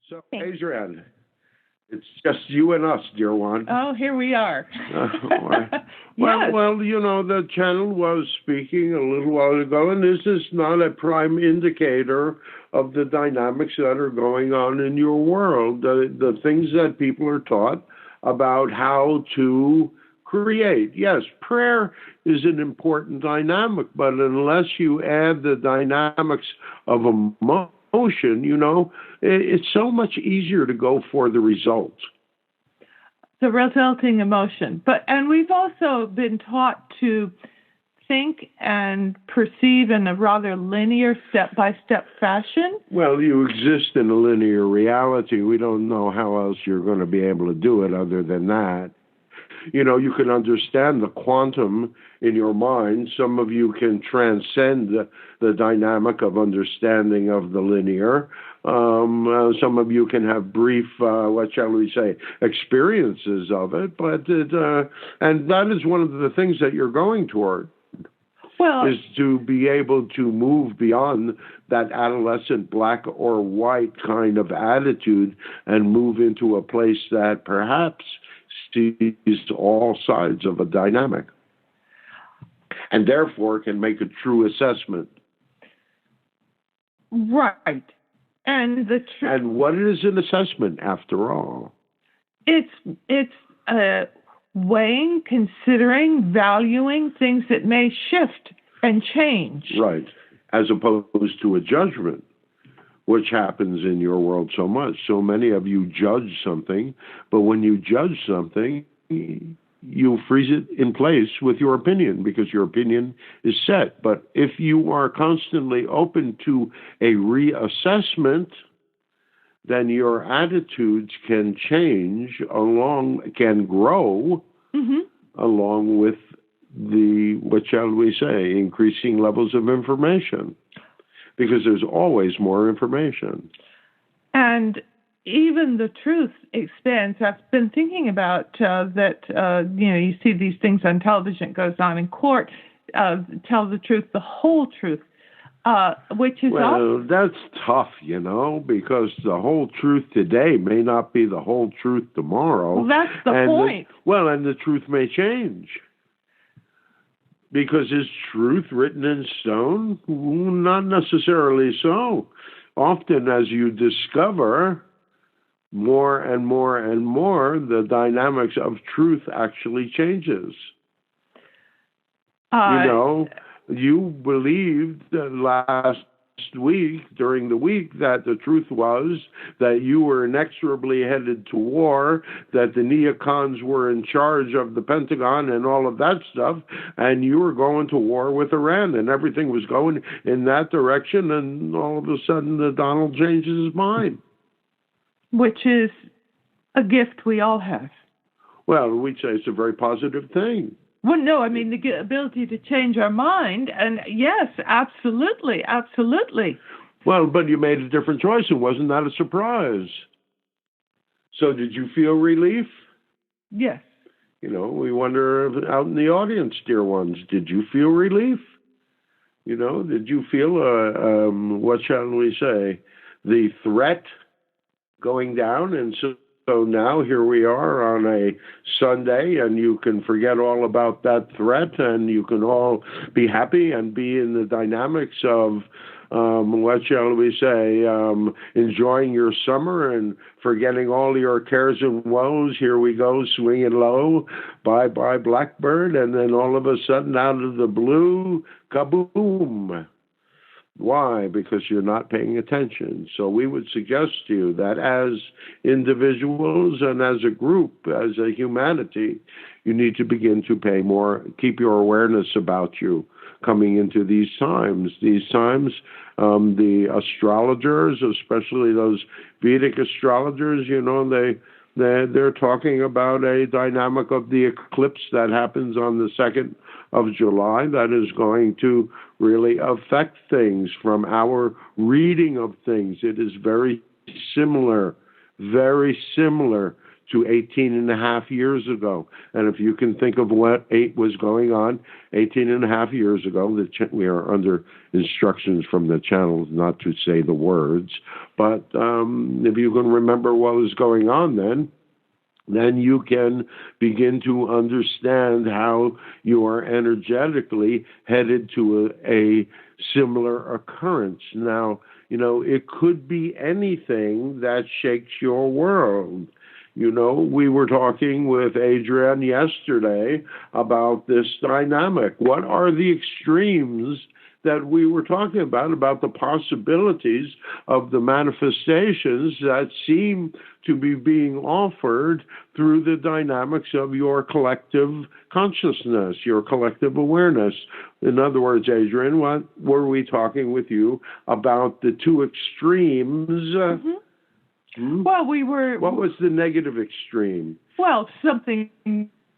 So, Adrienne, it's just you and us, dear one. Oh, here we are. Well, the channel was speaking a little while ago, and this is not a prime indicator of the dynamics that are going on in your world, the things that people are taught about how to create. Yes, prayer is an important dynamic, but unless you add the dynamics of emotion, it's so much easier to go for the result. The resulting emotion. And we've also been taught to think and perceive in a rather linear, step-by-step fashion. Well, you exist in a linear reality. We don't know how else you're going to be able to do it other than that. You can understand the quantum in your mind. Some of you can transcend the dynamic of understanding of the linear. Some of you can have brief, experiences of it. And that is one of the things that you're going toward. Is to be able to move beyond that adolescent black or white kind of attitude and move into a place that perhaps sees all sides of a dynamic and therefore can make a true assessment. Right. And what is an assessment after all? It's weighing, considering, valuing things that may shift and change. Right. As opposed to a judgment, which happens in your world so much. So many of you judge something, but when you judge something, you freeze it in place with your opinion because your opinion is set. But if you are constantly open to a reassessment, then your attitudes can change can grow along with the, increasing levels of information. Because there's always more information. And even the truth expands. I've been thinking about that, you see these things on television, it goes on in court, tell the truth, the whole truth, which is... Well, that's tough, because the whole truth today may not be the whole truth tomorrow. Well, that's the point. And the truth may change. Because is truth written in stone? Not necessarily so. Often as you discover more and more and more, the dynamics of truth actually changes. You believed that last week, during the week, that the truth was that you were inexorably headed to war, that the neocons were in charge of the Pentagon and all of that stuff, and you were going to war with Iran, and everything was going in that direction, and all of a sudden Donald changes his mind. Which is a gift we all have. Well, we'd say it's a very positive thing. Well, no, the ability to change our mind, and yes, absolutely. Well, but you made a different choice, and wasn't that a surprise? So did you feel relief? Yes. We wonder out in the audience, dear ones, did you feel relief? Did you feel, the threat going down? And so now here we are on a Sunday, and you can forget all about that threat, and you can all be happy and be in the dynamics of, enjoying your summer and forgetting all your cares and woes. Here we go, swinging low, bye-bye Blackbird, and then all of a sudden, out of the blue, kaboom. Why? Because you're not paying attention. So we would suggest to you that as individuals and as a group, as a humanity, you need to begin to keep your awareness about you coming into these times. The astrologers, especially those Vedic astrologers, they're talking about a dynamic of the eclipse that happens on the 2nd of July that is going to really affect things from our reading of things. It is very similar to 18 and a half years ago. And if you can think of what was going on 18 and a half years ago, we are under instructions from the channels not to say the words, but if you can remember what was going on then you can begin to understand how you are energetically headed to a similar occurrence. Now, it could be anything that shakes your world. We were talking with Adrienne yesterday about this dynamic. What are the extremes that we were talking about the possibilities of the manifestations that seem to be being offered through the dynamics of your collective consciousness, your collective awareness. In other words, Adrienne, what were we talking with you about the two extremes? Mm-hmm. Well, What was the negative extreme? Well, something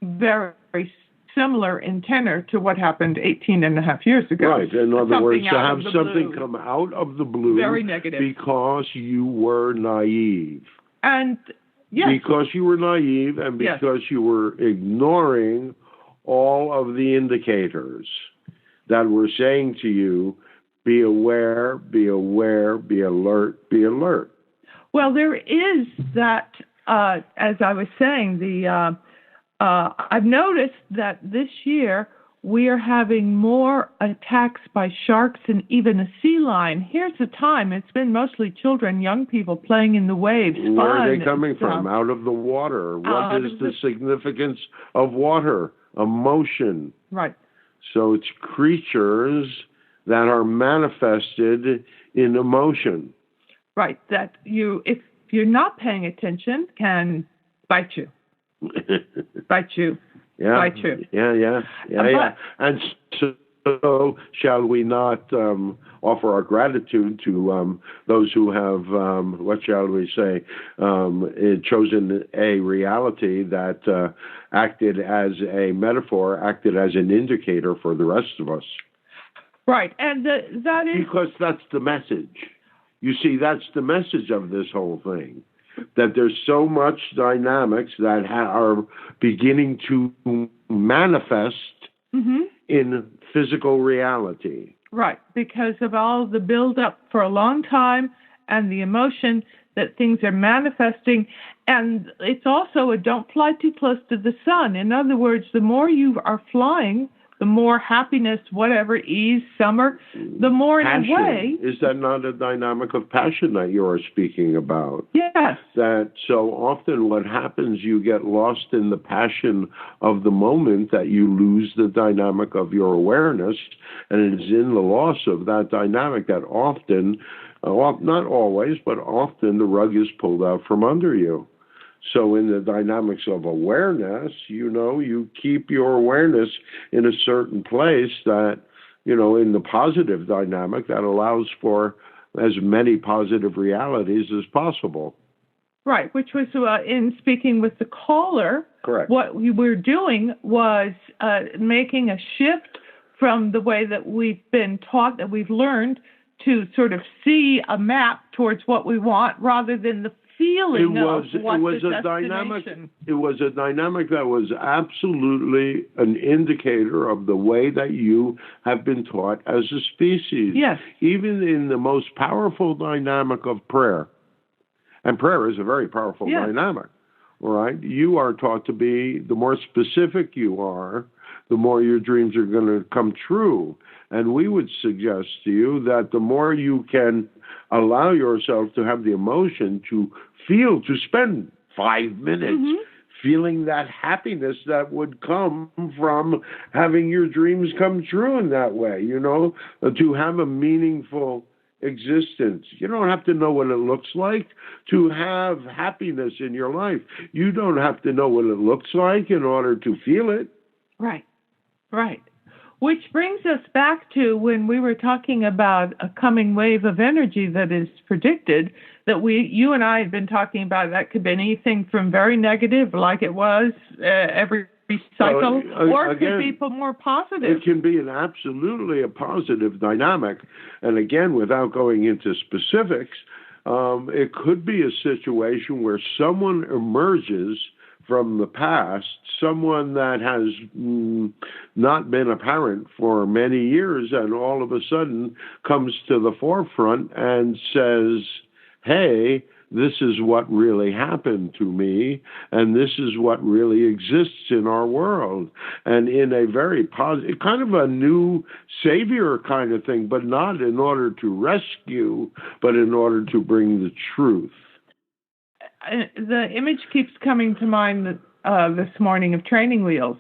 very similar in tenor to what happened 18 and a half years ago. Right. In other words, to have something come out of the blue very negative. Because you were naive. And yes. Because you were naive and because you were ignoring all of the indicators that were saying to you, be aware, be aware, be alert, be alert. Well, there is that, as I was saying, I've noticed that this year we are having more attacks by sharks and even a sea lion. Here's the time. It's been mostly children, young people playing in the waves. Where are they coming from? Out of the water. What is the significance of water? Emotion. Right. So it's creatures that are manifested in emotion. Right. That if you're not paying attention, can bite you. Bite you. Yeah. Bite you. Yeah. And so shall we not offer our gratitude to those who have, what shall we say, chosen a reality that acted as a metaphor, acted as an indicator for the rest of us. Right. And that is... Because that's the message. You see, that's the message of this whole thing, that there's so much dynamics that are beginning to manifest in physical reality. Right, because of all the build-up for a long time and the emotion that things are manifesting. And it's also a don't fly too close to the sun. In other words, the more you are flying, the more happiness, whatever, ease, summer, the more passion. In a way... Is that not a dynamic of passion that you are speaking about? Yes. That so often what happens, you get lost in the passion of the moment that you lose the dynamic of your awareness, and it is in the loss of that dynamic that often, not always, but often the rug is pulled out from under you. So in the dynamics of awareness, you keep your awareness in a certain place that, in the positive dynamic that allows for as many positive realities as possible. Right, which was in speaking with the caller. Correct. What we were doing was making a shift from the way that we've been taught, that we've learned to sort of see a map towards what we want rather than the feeling it was a dynamic that was absolutely an indicator of the way that you have been taught as a species. Yes. Even in the most powerful dynamic of prayer, and prayer is a very powerful dynamic, right? You are taught to be, the more specific you are, the more your dreams are going to come true. And we would suggest to you that the more you can allow yourself to have the emotion to feel, to spend 5 minutes feeling that happiness that would come from having your dreams come true in that way, to have a meaningful existence. You don't have to know what it looks like to have happiness in your life. You don't have to know what it looks like in order to feel it. Right. Which brings us back to when we were talking about a coming wave of energy that is predicted, that you and I had been talking about. That could be anything from very negative, like it was every cycle, or it could be more positive. It can be absolutely a positive dynamic. And again, without going into specifics, It could be a situation where someone emerges from the past, someone that has not been apparent for many years, and all of a sudden comes to the forefront and says, hey, this is what really happened to me, and this is what really exists in our world. And in a very positive, kind of a new savior kind of thing, but not in order to rescue, but in order to bring the truth. The image keeps coming to mind this morning of training wheels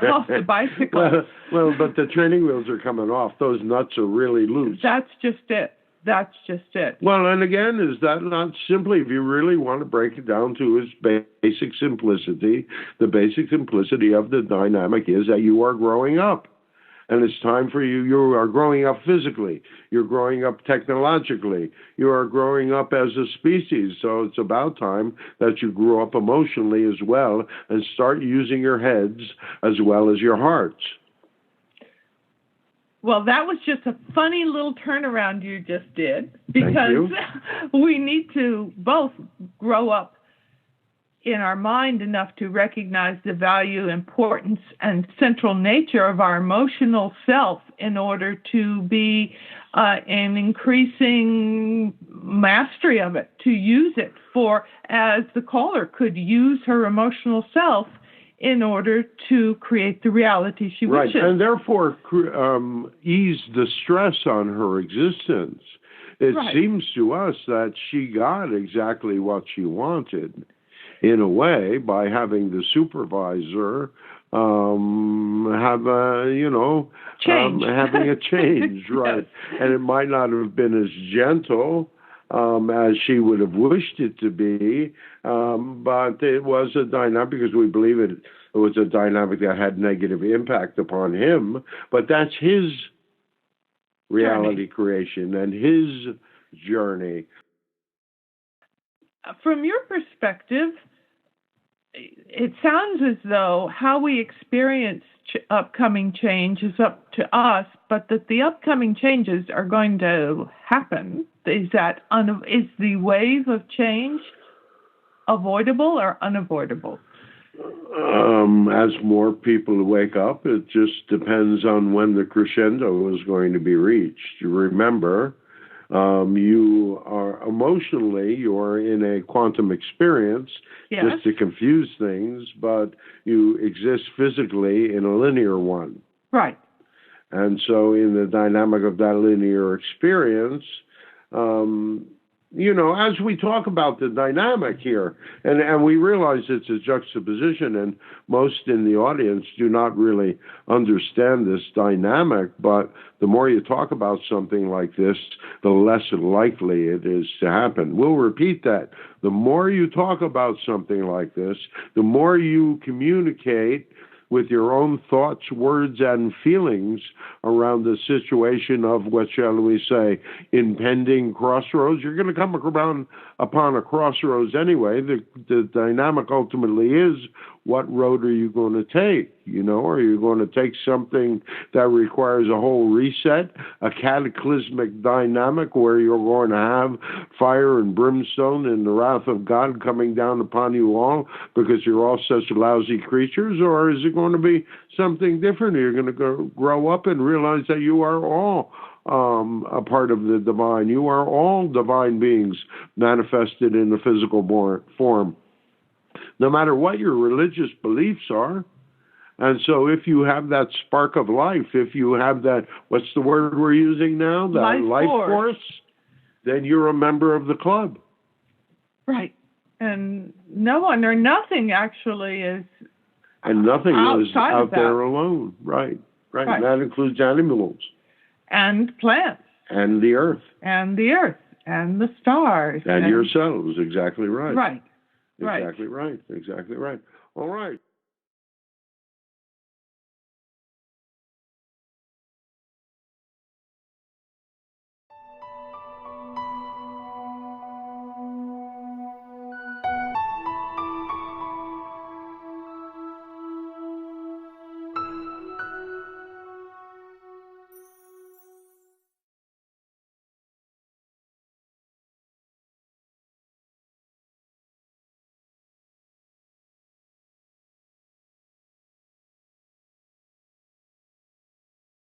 off the bicycle. Well, but the training wheels are coming off. Those nuts are really loose. That's just it. That's just it. Well, and again, is that not simply, if you really want to break it down to its basic simplicity, the basic simplicity of the dynamic is that you are growing up. And it's time for you. You are growing up physically. You're growing up technologically. You are growing up as a species. So it's about time that you grow up emotionally as well and start using your heads as well as your hearts. Well, that was just a funny little turnaround you just did, because we need to both grow up in our mind enough to recognize the value, importance, and central nature of our emotional self in order to be an increasing mastery of it, to use it for, as the caller could use her emotional self in order to create the reality she wishes. Right, and therefore ease the stress on her existence. It seems to us that she got exactly what she wanted, in a way, by having the supervisor have a, having a change, right? Yes. And it might not have been as gentle as she would have wished it to be, but it was a dynamic, because we believe it was a dynamic that had negative impact upon him, but that's his reality creation and his journey. From your perspective, it sounds as though how we experience upcoming change is up to us, but that the upcoming changes are going to happen. Is the wave of change avoidable or unavoidable? As more people wake up, it just depends on when the crescendo is going to be reached. You remember, you are emotionally, you are in a quantum experience, just to confuse things, but you exist physically in a linear one. Right. And so in the dynamic of that linear experience, as we talk about the dynamic here, and we realize it's a juxtaposition, and most in the audience do not really understand this dynamic, but the more you talk about something like this, the less likely it is to happen. We'll repeat that. The more you talk about something like this, the more you communicate with your own thoughts, words, and feelings around the situation of, what shall we say, impending crossroads. You're going to come upon a crossroads anyway. The dynamic ultimately is, what road are you going to take? Are you going to take something that requires a whole reset, a cataclysmic dynamic where you're going to have fire and brimstone and the wrath of God coming down upon you all because you're all such lousy creatures? Or is it going to be something different? You're going to grow up and realize that you are all a part of the divine. You are all divine beings manifested in the physical form, no matter what your religious beliefs are. And so if you have that spark of life, if you have that, what's the word we're using now? That life force, then you're a member of the club. Right. And no one or nothing actually is. And nothing is out there alone. Right. And that includes animals. And plants. And the earth. And the earth. And the stars. And yourselves. Exactly right. Right. Exactly right. All right.